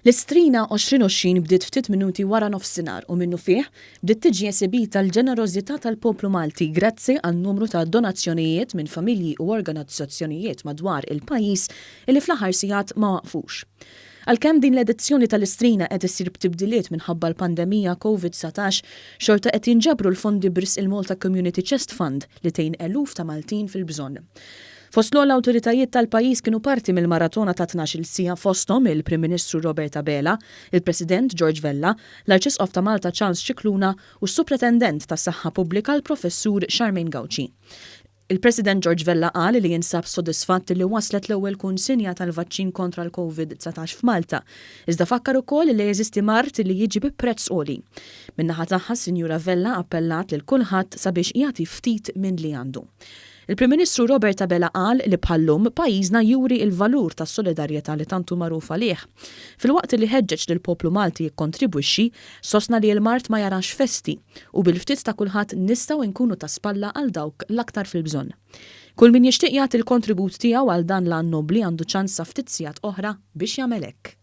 L-istrina 2020 bdiet ftit minuti wara nofsinhar u minnu fih bdiet tiġi esibita l-ġenerożità tal-poplu Malti grazzi għan numru ta' donazzjonijiet minn familji u organizzazzjonijiet madwar il-pajjiż li fl-aħħar sigħat ma waqfux. Għalkemm din l-edizzjoni tal-istrina qed issir b'tibdiliet minħabba l-pandemija COVID-19, xorta qed jinġabru l-fondi b'risq il-Malta Community Chest Fund li tgħin eluf ta' Maltin fil-bżonn. Foslu l-awtoritajiet tal-pajjiż kienu parti mill-maratona ta' 12 sija fosthom il-Prim Ministru Roberta Bela, il-President George Vella, l-Arċisqof ta' Malta Charles Cicluna u s-Supretendent tas-Saħħa Pubblika l-Professur Charmaine Gauci. Il-President George Vella qal li jinsab sodisfatt li waslet l-ewwel kunsinja tal-vaċċin kontra l-COVID-19 f'Malta. Iżda fakkar ukoll li jeżisti mart li jiġi bi prezz għoli. Min-naħa tagħha Sinjura Vella appellat lil kulħadd sabiex jagħti ftit minn li għandu. Il-Prim Ministru Roberta Bela qal li bħallum pajjiżna juri il-valur tas-solidarjetà li tantu magħruf għalih. Filwaqt li ħeġġeġ lil poplu Malti jikkontribwixxi, sostna li l-Mart ma jarax festi u bil-ftit ta' kulħadd nistgħu nkunu ta' spalla għal dawk l-aktar fil-bżonn. Kull min jixtieq jagħti l-kontribut tiegħu għal dan l-għan nobli għandu ċans sa ftit sigħat oħra biex jagħmel hekk.